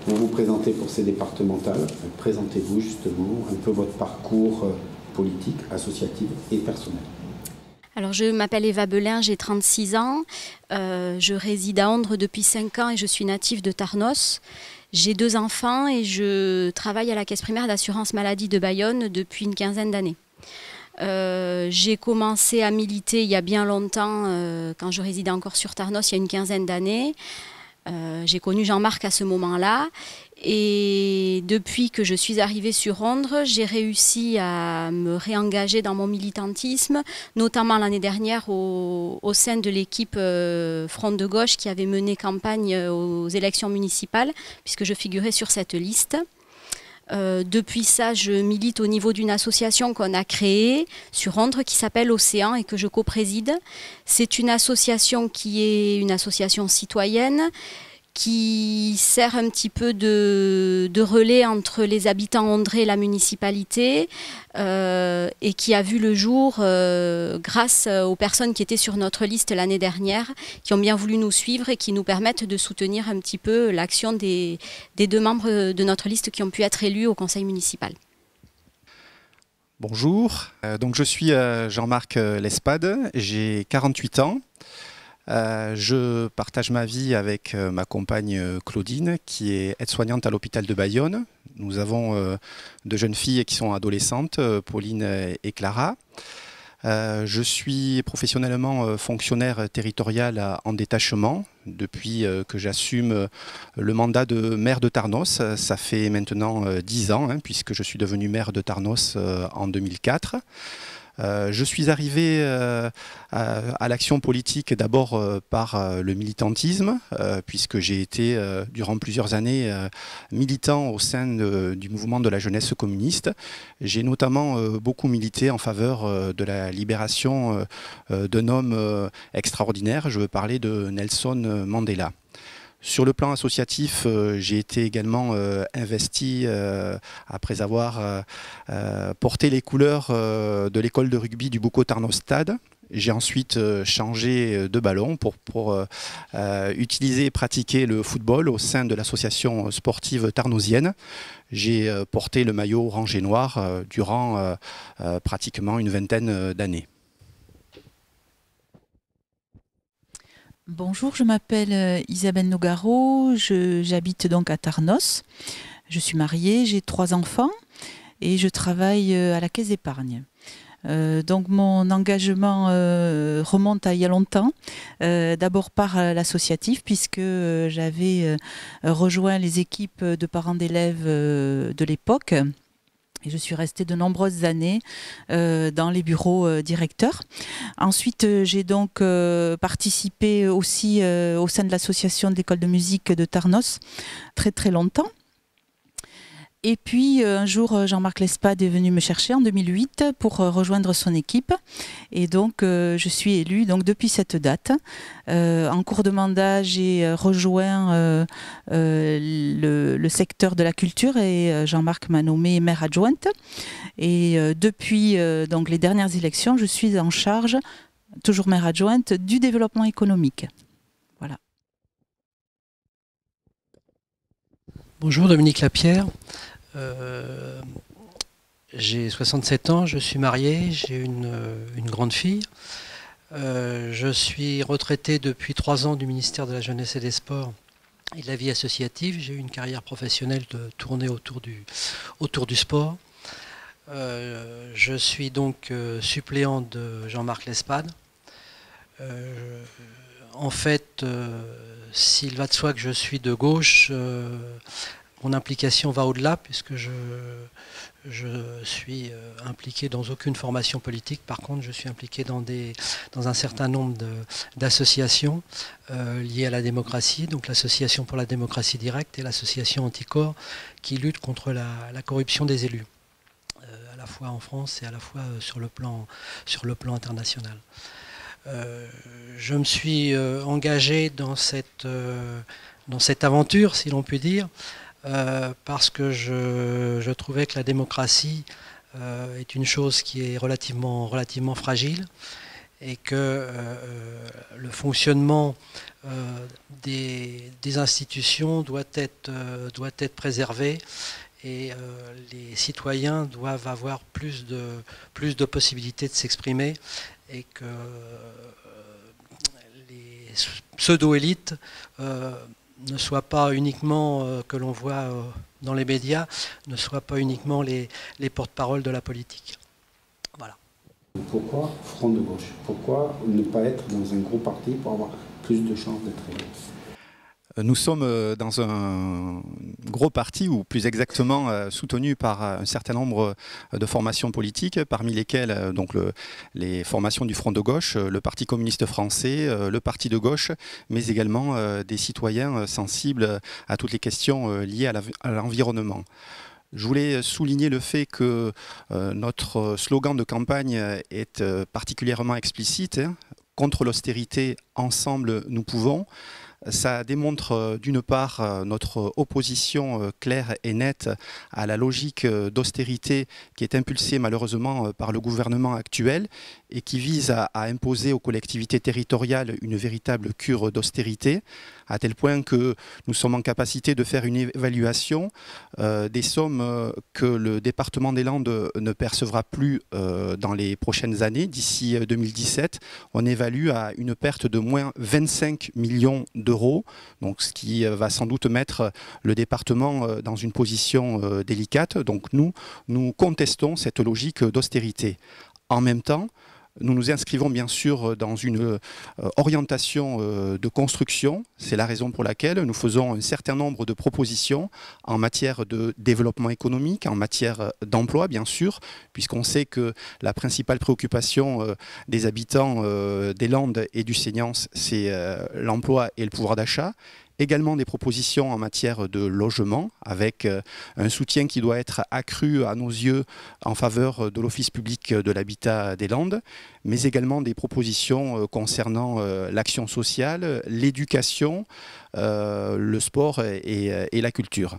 Vous vous présentez pour ces départementales. Présentez-vous justement un peu votre parcours politique, associatif et personnel. Alors, je m'appelle Eva Belin, j'ai 36 ans. Je réside à Ondres depuis 5 ans et je suis native de Tarnos. J'ai 2 enfants et je travaille à la caisse primaire d'assurance maladie de Bayonne depuis une quinzaine d'années. J'ai commencé à militer il y a bien longtemps, quand je résidais encore sur Tarnos, il y a une quinzaine d'années. J'ai connu Jean-Marc à ce moment-là et depuis que je suis arrivée sur Ondres, j'ai réussi à me réengager dans mon militantisme, notamment l'année dernière au sein de l'équipe Front de Gauche qui avait mené campagne aux élections municipales, puisque je figurais sur cette liste. Depuis ça, je milite au niveau d'une association qu'on a créée sur Ondres qui s'appelle Océan et que je co-préside. C'est une association qui est une association citoyenne qui sert un petit peu de relais entre les habitants ondrais et la municipalité et qui a vu le jour grâce aux personnes qui étaient sur notre liste l'année dernière, qui ont bien voulu nous suivre et qui nous permettent de soutenir un petit peu l'action des 2 membres de notre liste qui ont pu être élus au conseil municipal. Bonjour, donc je suis Jean-Marc Lespade, j'ai 48 ans. Je partage ma vie avec ma compagne Claudine, qui est aide-soignante à l'hôpital de Bayonne. Nous avons 2 jeunes filles qui sont adolescentes, Pauline et Clara. Je suis professionnellement fonctionnaire territorial en détachement depuis que j'assume le mandat de maire de Tarnos. Ça fait maintenant 10 ans, puisque je suis devenu maire de Tarnos en 2004. Je suis arrivé à l'action politique d'abord par le militantisme, puisque j'ai été durant plusieurs années militant au sein du mouvement de la jeunesse communiste. J'ai notamment beaucoup milité en faveur de la libération d'un homme extraordinaire. Je veux parler de Nelson Mandela. Sur le plan associatif, j'ai été également investi après avoir porté les couleurs de l'école de rugby du Boucau Tarnos Stade. J'ai ensuite changé de ballon pour utiliser et pratiquer le football au sein de l'association sportive tarnosienne. J'ai porté le maillot orange et noir durant pratiquement une vingtaine d'années. Bonjour, je m'appelle Isabelle Nogaro, j'habite donc à Tarnos. Je suis mariée, j'ai 3 enfants et je travaille à la caisse d'épargne. Donc mon engagement remonte à il y a longtemps, d'abord par l'associatif puisque j'avais rejoint les équipes de parents d'élèves de l'époque. Et je suis restée de nombreuses années dans les bureaux directeurs. Ensuite, j'ai donc participé aussi au sein de l'association de l'école de musique de Tarnos très très longtemps. Et puis un jour, Jean-Marc Lespade est venu me chercher en 2008 pour rejoindre son équipe. Et donc, je suis élue donc, depuis cette date. En cours de mandat, j'ai rejoint le secteur de la culture et Jean-Marc m'a nommée maire adjointe. Et depuis donc, les dernières élections, je suis en charge, toujours maire adjointe, du développement économique. Voilà. Bonjour, Dominique Lapierre. J'ai 67 ans, je suis marié, j'ai une grande fille. Je suis retraité depuis 3 ans du ministère de la Jeunesse et des Sports et de la vie associative. J'ai eu une carrière professionnelle de tournée autour du sport. Je suis donc suppléant de Jean-Marc Lespade. En fait, s'il va de soi que je suis de gauche, mon implication va au-delà puisque je suis impliqué dans aucune formation politique. Par contre, je suis impliqué dans un certain nombre d'associations liées à la démocratie, donc l'association pour la démocratie directe et l'association Anticorps qui lutte contre la corruption des élus, à la fois en France et à la fois sur le plan international. Je me suis engagé dans cette aventure, si l'on peut dire, parce que je trouvais que la démocratie est une chose qui est relativement fragile et que le fonctionnement des institutions doit être préservé, et les citoyens doivent avoir plus de possibilités de s'exprimer, et que les pseudo-élites ne soient pas uniquement, que l'on voit dans les médias, ne soient pas uniquement les porte-parole de la politique. Voilà. Pourquoi Front de gauche? Pourquoi ne pas être dans un gros parti pour avoir plus de chances d'être élu? Nous sommes dans un gros parti, ou plus exactement soutenu par un certain nombre de formations politiques, parmi lesquelles les formations du Front de gauche, le Parti communiste français, le Parti de gauche, mais également des citoyens sensibles à toutes les questions liées à l'environnement. Je voulais souligner le fait que notre slogan de campagne est particulièrement explicite, hein, contre l'austérité, ensemble nous pouvons. Ça démontre d'une part notre opposition claire et nette à la logique d'austérité qui est impulsée malheureusement par le gouvernement actuel et qui vise à imposer aux collectivités territoriales une véritable cure d'austérité, à tel point que nous sommes en capacité de faire une évaluation des sommes que le département des Landes ne percevra plus dans les prochaines années. D'ici 2017, on évalue à une perte de moins 25 millions d'euros, donc ce qui va sans doute mettre le département dans une position délicate. Donc nous contestons cette logique d'austérité. En même temps, nous nous inscrivons bien sûr dans une orientation de construction. C'est la raison pour laquelle nous faisons un certain nombre de propositions en matière de développement économique, en matière d'emploi bien sûr, puisqu'on sait que la principale préoccupation des habitants des Landes et du Seignance, c'est l'emploi et le pouvoir d'achat. Également des propositions en matière de logement, avec un soutien qui doit être accru à nos yeux en faveur de l'Office public de l'habitat des Landes, mais également des propositions concernant l'action sociale, l'éducation, le sport et la culture.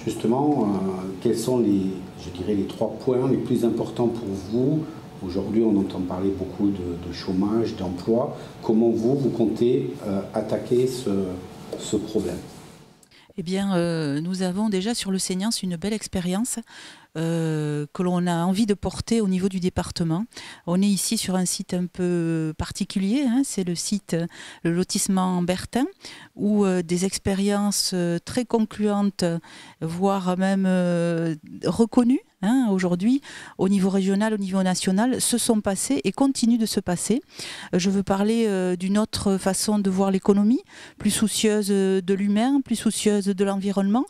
Justement, quels sont les 3 points les plus importants pour vous? Aujourd'hui, on entend parler beaucoup de chômage, d'emploi. Comment vous comptez attaquer ce problème? Eh bien, nous avons déjà sur le Seignance une belle expérience que l'on a envie de porter au niveau du département. On est ici sur un site un peu particulier, hein, c'est le lotissement Bertin, où des expériences très concluantes, voire même reconnues, hein, aujourd'hui, au niveau régional, au niveau national, se sont passées et continuent de se passer. Je veux parler d'une autre façon de voir l'économie, plus soucieuse de l'humain, plus soucieuse de l'environnement.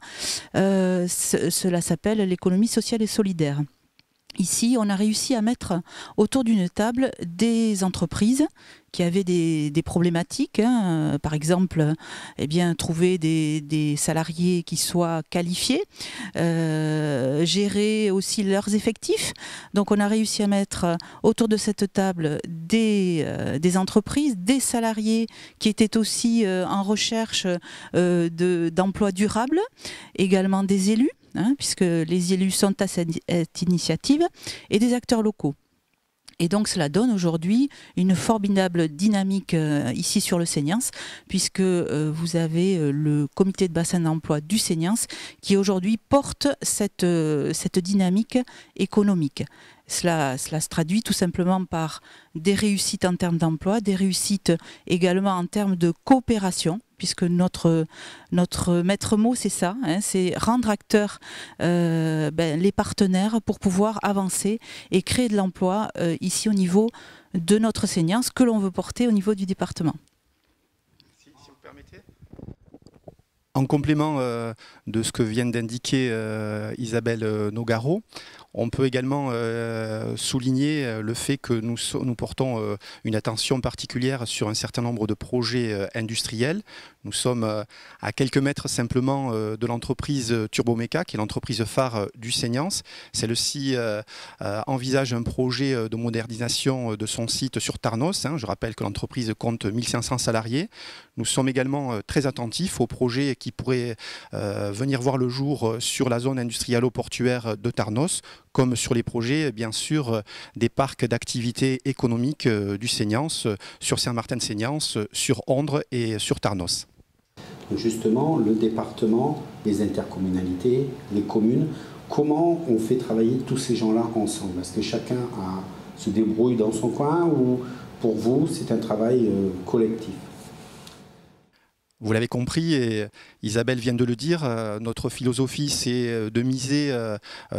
Cela s'appelle l'économie sociale et solidaire. Ici, on a réussi à mettre autour d'une table des entreprises qui avaient des problématiques, hein. Par exemple, eh bien, trouver des salariés qui soient qualifiés, gérer aussi leurs effectifs. Donc on a réussi à mettre autour de cette table des entreprises, des salariés qui étaient aussi en recherche d'emplois durables, également des élus, hein, puisque les élus sont à cette initiative, et des acteurs locaux. Et donc cela donne aujourd'hui une formidable dynamique ici sur le Seignance, puisque vous avez le comité de bassin d'emploi du Seignance qui aujourd'hui porte cette dynamique économique. Cela se traduit tout simplement par des réussites en termes d'emploi, des réussites également en termes de coopération, puisque notre maître mot c'est ça, hein, c'est rendre acteurs les partenaires pour pouvoir avancer et créer de l'emploi ici au niveau de notre Seignance que l'on veut porter au niveau du département. Si vous permettez. En complément de ce que vient d'indiquer Isabelle Nogaro, on peut également souligner le fait que nous portons une attention particulière sur un certain nombre de projets industriels. Nous sommes à quelques mètres simplement de l'entreprise Turboméca, qui est l'entreprise phare du Seignance. Celle-ci envisage un projet de modernisation de son site sur Tarnos. Hein. Je rappelle que l'entreprise compte 1500 salariés. Nous sommes également très attentifs aux projets qui pourraient venir voir le jour sur la zone industrialo-portuaire de Tarnos, comme sur les projets, bien sûr, des parcs d'activités économiques du Seignance, sur Saint-Martin-de-Seignance, sur Ondres et sur Tarnos. Justement, le département, les intercommunalités, les communes, comment on fait travailler tous ces gens-là ensemble? Est-ce que chacun se débrouille dans son coin ou pour vous, c'est un travail collectif? Vous l'avez compris, et Isabelle vient de le dire, notre philosophie c'est de miser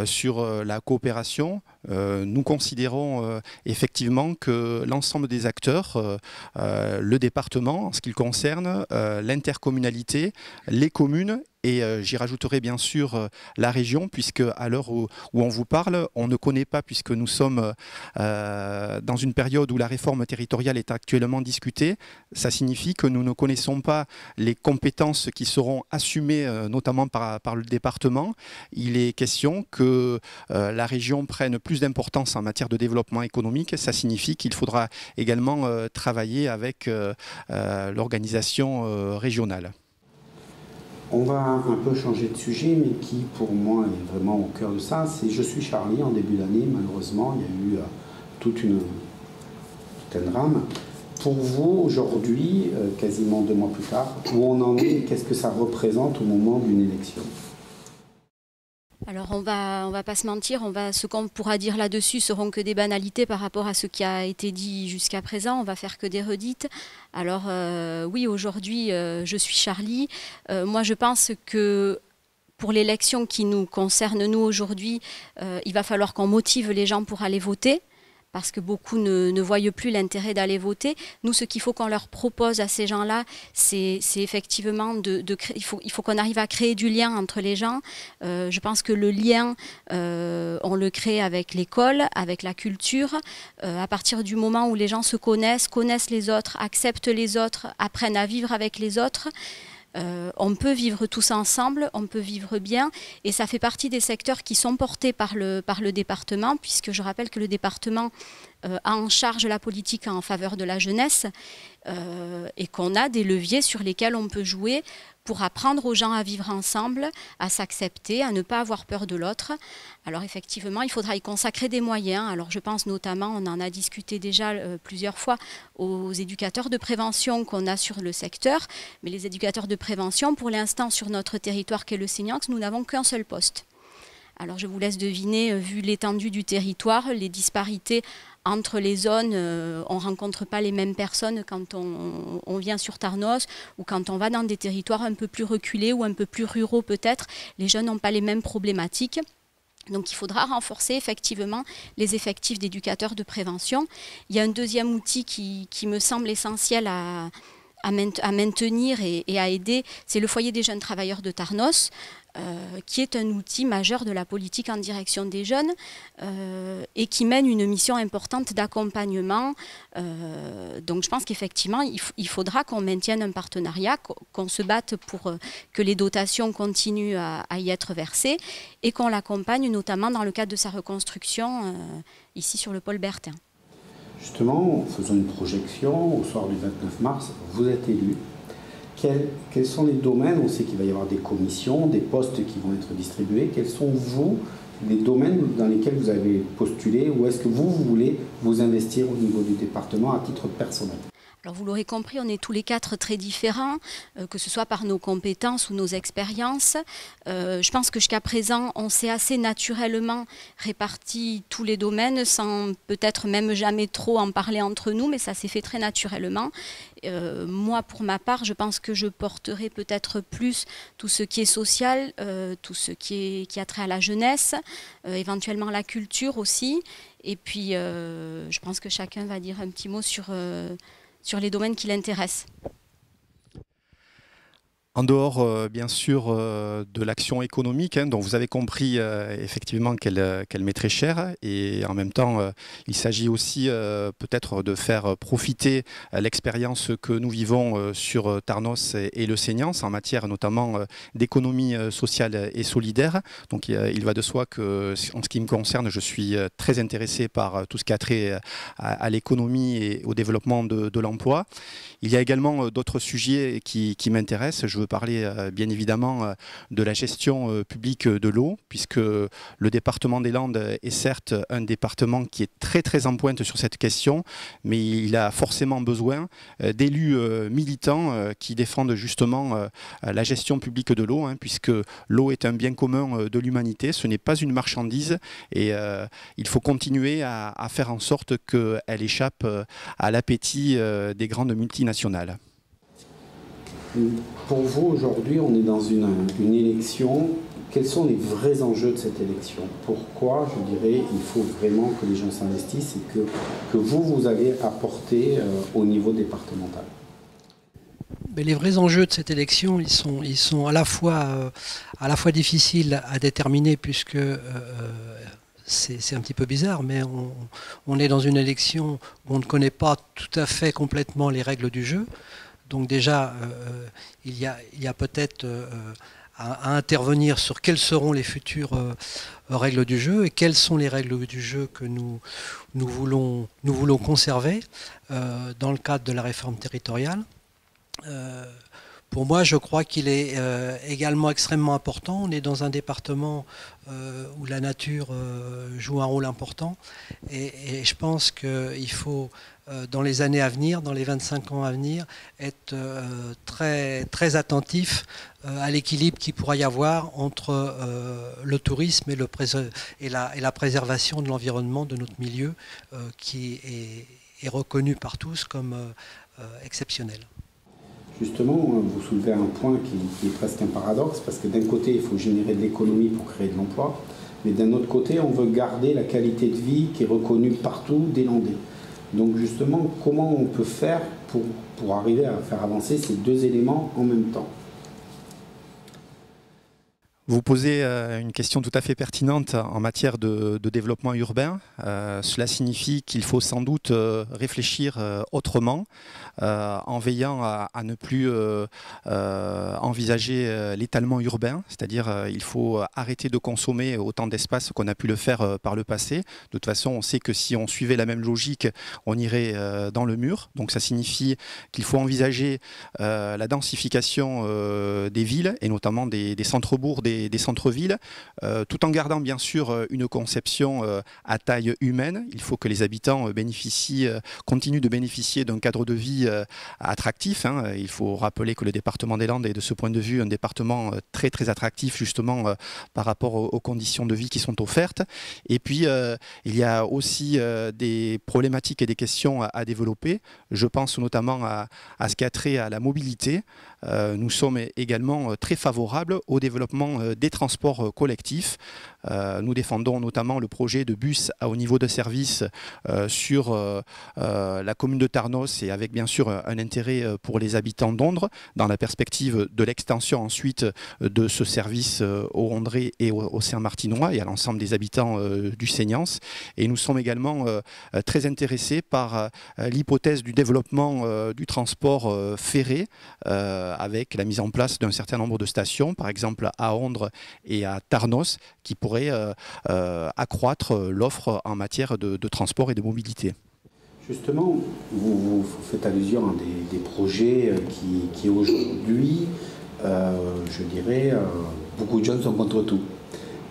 sur la coopération. Nous considérons effectivement que l'ensemble des acteurs, le département en ce qui le concerne, l'intercommunalité, les communes, et j'y rajouterai bien sûr la région, puisque à l'heure où on vous parle, on ne connaît pas, puisque nous sommes dans une période où la réforme territoriale est actuellement discutée. Ça signifie que nous ne connaissons pas les compétences qui seront assumées notamment par le département. Il est question que la région prenne plus d'importance en matière de développement économique. Ça signifie qu'il faudra également travailler avec l'organisation régionale. On va un peu changer de sujet, mais qui pour moi est vraiment au cœur de ça, c'est Je suis Charlie. En début d'année, malheureusement, il y a eu tout un drame. Pour vous, aujourd'hui, quasiment 2 mois plus tard, où on en est, qu'est-ce que ça représente au moment d'une élection? Alors on va pas se mentir, ce qu'on pourra dire là-dessus seront que des banalités par rapport à ce qui a été dit jusqu'à présent, on va faire que des redites. Alors oui, aujourd'hui je suis Charlie, moi je pense que pour l'élection qui nous concerne nous aujourd'hui, il va falloir qu'on motive les gens pour aller voter, parce que beaucoup ne voient plus l'intérêt d'aller voter. Nous, ce qu'il faut qu'on leur propose à ces gens-là, c'est effectivement il faut qu'on arrive à créer du lien entre les gens. Je pense que le lien, on le crée avec l'école, avec la culture. À partir du moment où les gens se connaissent les autres, acceptent les autres, apprennent à vivre avec les autres, on peut vivre tous ensemble, on peut vivre bien, et ça fait partie des secteurs qui sont portés par le département, puisque je rappelle que le département a en charge la politique en faveur de la jeunesse, et qu'on a des leviers sur lesquels on peut jouer pour apprendre aux gens à vivre ensemble, à s'accepter, à ne pas avoir peur de l'autre. Alors effectivement, il faudra y consacrer des moyens. Alors je pense notamment, on en a discuté déjà plusieurs fois, aux éducateurs de prévention qu'on a sur le secteur. Mais les éducateurs de prévention, pour l'instant, sur notre territoire qu'est le Seignance, nous n'avons qu'un seul poste. Alors je vous laisse deviner, vu l'étendue du territoire, les disparités entre les zones, on ne rencontre pas les mêmes personnes quand on vient sur Tarnos ou quand on va dans des territoires un peu plus reculés ou un peu plus ruraux peut-être. Les jeunes n'ont pas les mêmes problématiques. Donc il faudra renforcer effectivement les effectifs d'éducateurs de prévention. Il y a un deuxième outil qui me semble essentiel à maintenir et à aider, c'est le foyer des jeunes travailleurs de Tarnos, qui est un outil majeur de la politique en direction des jeunes et qui mène une mission importante d'accompagnement. Donc je pense qu'effectivement, il faudra qu'on maintienne un partenariat, qu'on se batte pour que les dotations continuent à y être versées et qu'on l'accompagne notamment dans le cadre de sa reconstruction ici sur le pôle Bertin. Justement, faisons une projection au soir du 29 mars, vous êtes élu. Quels sont les domaines? On sait qu'il va y avoir des commissions, des postes qui vont être distribués. Quels sont, vous, les domaines dans lesquels vous avez postulé, ou est-ce que vous voulez vous investir au niveau du département à titre personnel? Alors vous l'aurez compris, on est tous les 4 très différents, que ce soit par nos compétences ou nos expériences. Je pense que jusqu'à présent, on s'est assez naturellement réparti tous les domaines, sans peut-être même jamais trop en parler entre nous, mais ça s'est fait très naturellement. Moi, pour ma part, je pense que je porterai peut-être plus tout ce qui est social, tout ce qui a trait à la jeunesse, éventuellement la culture aussi. Et puis, je pense que chacun va dire un petit mot sur les domaines qui l'intéressent. En dehors, bien sûr, de l'action économique, dont vous avez compris effectivement qu'elle m'est très chère, et en même temps, il s'agit aussi peut-être de faire profiter l'expérience que nous vivons sur Tarnos et le Seignance en matière notamment d'économie sociale et solidaire. Donc il va de soi que, en ce qui me concerne, je suis très intéressé par tout ce qui a trait à l'économie et au développement de l'emploi. Il y a également d'autres sujets qui m'intéressent. Je veux peut parler bien évidemment de la gestion publique de l'eau, puisque le département des Landes est certes un département qui est très en pointe sur cette question, mais il a forcément besoin d'élus militants qui défendent justement la gestion publique de l'eau, puisque l'eau est un bien commun de l'humanité, ce n'est pas une marchandise, et il faut continuer à faire en sorte qu'elle échappe à l'appétit des grandes multinationales. Pour vous, aujourd'hui, on est dans une élection. Quels sont les vrais enjeux de cette élection? Pourquoi, je dirais, il faut vraiment que les gens s'investissent et que vous allez apporter au niveau départemental? Mais les vrais enjeux de cette élection, ils sont à la fois difficiles à déterminer, puisque c'est un petit peu bizarre, mais on est dans une élection où on ne connaît pas tout à fait complètement les règles du jeu. Donc déjà, il y a peut-être à intervenir sur quelles seront les futures règles du jeu et quelles sont les règles du jeu que nous voulons conserver dans le cadre de la réforme territoriale. Pour moi, je crois qu'il est également extrêmement important. On est dans un département où la nature joue un rôle important. Et je pense qu'il faut, dans les années à venir, dans les 25 ans à venir, être très attentif à l'équilibre qu'il pourra y avoir entre le tourisme et la préservation de l'environnement, de notre milieu, qui est reconnu par tous comme exceptionnel. Justement, vous soulevez un point qui est presque un paradoxe, parce que d'un côté, il faut générer de l'économie pour créer de l'emploi, mais d'un autre côté, on veut garder la qualité de vie qui est reconnue partout des Landais. Donc justement, comment on peut faire pour arriver à faire avancer ces deux éléments en même temps? Vous posez une question tout à fait pertinente en matière de développement urbain. Cela signifie qu'il faut sans doute réfléchir autrement, en veillant à ne plus envisager l'étalement urbain, c'est-à-dire il faut arrêter de consommer autant d'espace qu'on a pu le faire par le passé. De toute façon, on sait que si on suivait la même logique, on irait dans le mur. Donc ça signifie qu'il faut envisager la densification des villes, et notamment des centres-bourgs, des centres-villes, tout en gardant bien sûr une conception à taille humaine. Il faut que les habitants continuent de bénéficier d'un cadre de vie attractif. Il faut rappeler que le département des Landes est de ce point de vue un département très attractif justement par rapport aux conditions de vie qui sont offertes. Et puis il y a aussi des problématiques et des questions à développer. Je pense notamment à ce qui a trait à la mobilité. Nous sommes également très favorables au développement des transports collectifs. Nous défendons notamment le projet de bus à haut niveau de service sur la commune de Tarnos, et avec bien sûr un intérêt pour les habitants d'Ondres, dans la perspective de l'extension ensuite de ce service au Rondré et au Saint-Martinois et à l'ensemble des habitants du Seignance. Et nous sommes également très intéressés par l'hypothèse du développement du transport ferré, avec la mise en place d'un certain nombre de stations, par exemple à Ondres et à Tarnos, qui pourraient accroître l'offre en matière de transport et de mobilité. Justement, vous faites allusion à des projets qui aujourd'hui, je dirais, beaucoup de jeunes sont contre tout.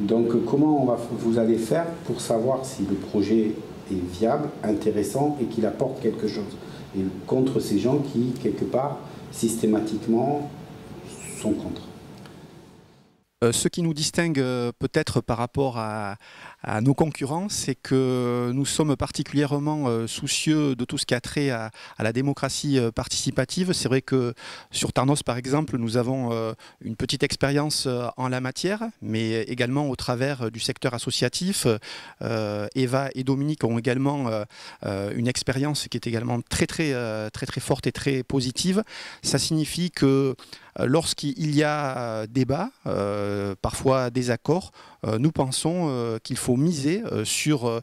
Donc comment vous allez faire pour savoir si le projet est viable, intéressant et qu'il apporte quelque chose, et contre ces gens qui, quelque part, systématiquement, sont contre? Ce qui nous distingue peut-être par rapport à nos concurrents, c'est que nous sommes particulièrement soucieux de tout ce qui a trait à la démocratie participative. C'est vrai que sur Tarnos, par exemple, nous avons une petite expérience en la matière, mais également au travers du secteur associatif. Eva et Dominique ont également une expérience qui est également très forte et très positive. Ça signifie que lorsqu'il y a débat, parfois désaccord, nous pensons qu'il faut miser sur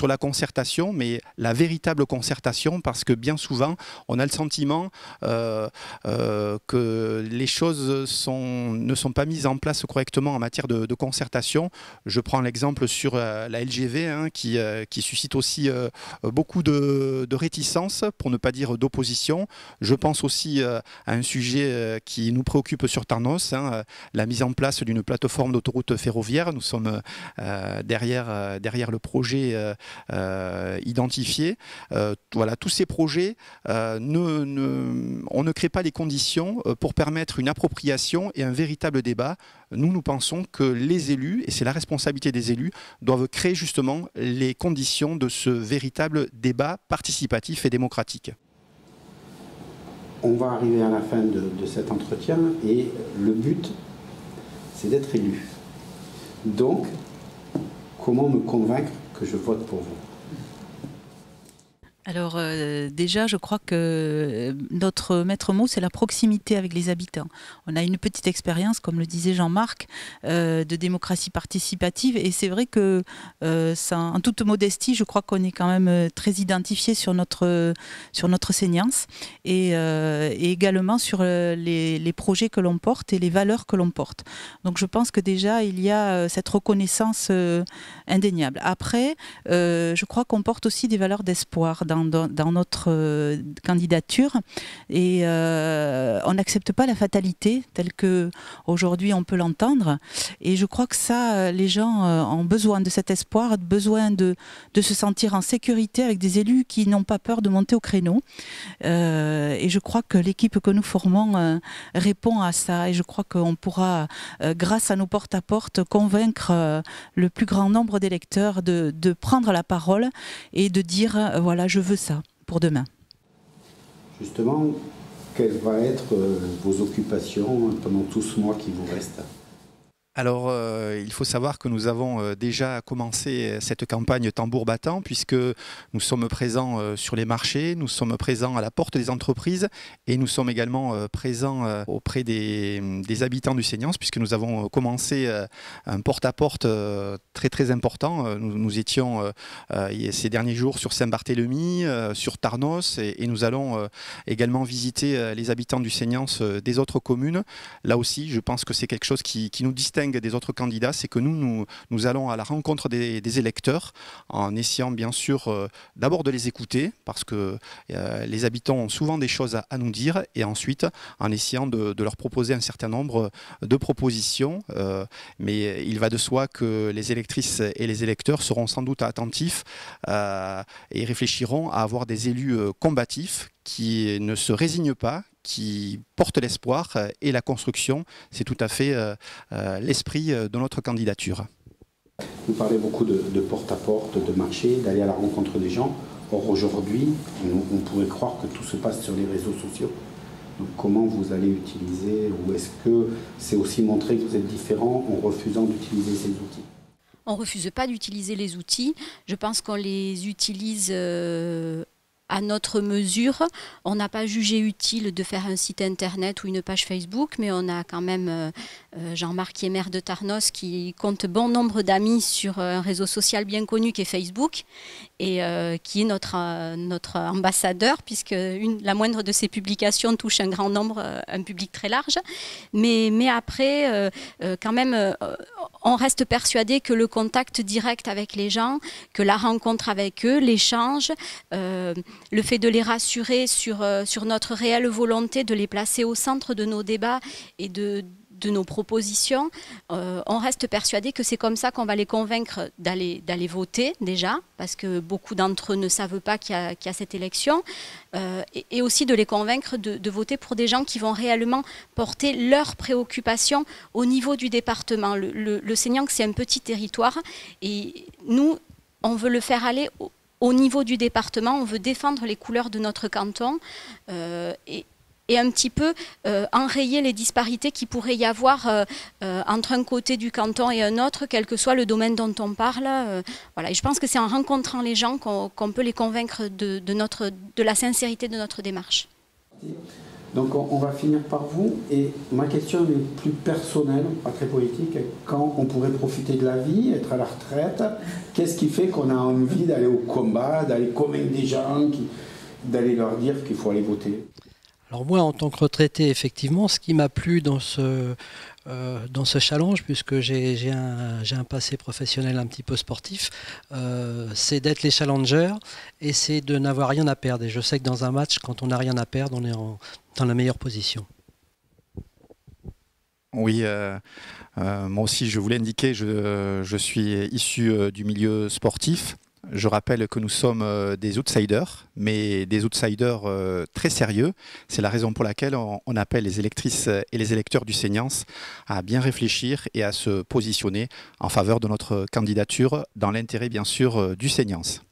la concertation, mais la véritable concertation, parce que bien souvent, on a le sentiment que les choses ne sont pas mises en place correctement en matière de concertation. Je prends l'exemple sur la LGV, qui suscite aussi beaucoup de réticences, pour ne pas dire d'opposition. Je pense aussi à un sujet qui nous nous préoccupe sur Tarnos, hein, la mise en place d'une plateforme d'autoroute ferroviaire. Nous sommes derrière le projet identifié. Voilà, tous ces projets, on ne crée pas les conditions pour permettre une appropriation et un véritable débat. Nous pensons que les élus, et c'est la responsabilité des élus, doivent créer justement les conditions de ce véritable débat participatif et démocratique. On va arriver à la fin de cet entretien et le but, c'est d'être élu. Donc, comment me convaincre que je vote pour vous ? Alors déjà, je crois que notre maître mot, c'est la proximité avec les habitants. On a une petite expérience, comme le disait Jean-Marc, de démocratie participative. Et c'est vrai que, en toute modestie, je crois qu'on est quand même très identifié sur notre séance et également sur les projets que l'on porte et les valeurs que l'on porte. Donc je pense que déjà, il y a cette reconnaissance indéniable. Après, je crois qu'on porte aussi des valeurs d'espoir dans notre candidature et on n'accepte pas la fatalité telle que aujourd'hui on peut l'entendre, et je crois que ça, les gens ont besoin de cet espoir, besoin de se sentir en sécurité avec des élus qui n'ont pas peur de monter au créneau, et je crois que l'équipe que nous formons répond à ça, et je crois qu'on pourra, grâce à nos porte-à-porte, convaincre le plus grand nombre d'électeurs de prendre la parole et de dire voilà, je veux ça pour demain. Justement, quelles vont être vos occupations pendant tout ce mois qui vous reste ? Alors, il faut savoir que nous avons déjà commencé cette campagne tambour battant, puisque nous sommes présents sur les marchés, nous sommes présents à la porte des entreprises et nous sommes également présents auprès des habitants du Seignance, puisque nous avons commencé un porte-à-porte très très important. Nous étions ces derniers jours sur Saint-Barthélemy, sur Tarnos, et nous allons également visiter les habitants du Seignance des autres communes. Là aussi, je pense que c'est quelque chose qui nous distingue des autres candidats, c'est que nous allons à la rencontre des électeurs en essayant bien sûr d'abord de les écouter, parce que les habitants ont souvent des choses à nous dire, et ensuite en essayant de leur proposer un certain nombre de propositions, mais il va de soi que les électrices et les électeurs seront sans doute attentifs et réfléchiront à avoir des élus combatifs qui ne se résignent pas, qui portent l'espoir et la construction. C'est tout à fait l'esprit de notre candidature. Vous parlez beaucoup de porte-à-porte, de marché, d'aller à la rencontre des gens. Or aujourd'hui, on pourrait croire que tout se passe sur les réseaux sociaux. Donc comment vous allez utiliser, ou est-ce que c'est aussi montrer que vous êtes différent en refusant d'utiliser ces outils ? On ne refuse pas d'utiliser les outils. Je pense qu'on les utilise à notre mesure. On n'a pas jugé utile de faire un site internet ou une page Facebook, mais on a quand même Jean-Marc, qui est maire de Tarnos, qui compte bon nombre d'amis sur un réseau social bien connu qui est Facebook, et qui est notre ambassadeur, puisque la moindre de ses publications touche un grand nombre, un public très large. Mais après, quand même, on reste persuadé que le contact direct avec les gens, que la rencontre avec eux, l'échange, le fait de les rassurer sur notre réelle volonté de les placer au centre de nos débats et de nos propositions, on reste persuadé que c'est comme ça qu'on va les convaincre d'aller voter déjà, parce que beaucoup d'entre eux ne savent pas qu'il y a cette élection, et aussi de les convaincre de voter pour des gens qui vont réellement porter leurs préoccupations au niveau du département. Le Seignanx, c'est un petit territoire, et nous, on veut le faire aller au niveau du département, on veut défendre les couleurs de notre canton, et un petit peu enrayer les disparités qu'il pourrait y avoir entre un côté du canton et un autre, quel que soit le domaine dont on parle. Voilà. Et je pense que c'est en rencontrant les gens qu'on peut les convaincre de la sincérité de notre démarche. Donc on va finir par vous, et ma question est plus personnelle, pas très politique. Quand on pourrait profiter de la vie, être à la retraite, qu'est-ce qui fait qu'on a envie d'aller au combat, d'aller convaincre des gens, d'aller leur dire qu'il faut aller voter ? Alors moi, en tant que retraité, effectivement, ce qui m'a plu dans ce challenge, puisque j'ai un passé professionnel un petit peu sportif, c'est d'être les challengers, et c'est de n'avoir rien à perdre. Et je sais que dans un match, quand on n'a rien à perdre, on est dans la meilleure position. Oui, moi aussi je voulais indiquer, je suis issu du milieu sportif. Je rappelle que nous sommes des outsiders, mais des outsiders très sérieux. C'est la raison pour laquelle on appelle les électrices et les électeurs du Seignance à bien réfléchir et à se positionner en faveur de notre candidature dans l'intérêt bien sûr du Seignance.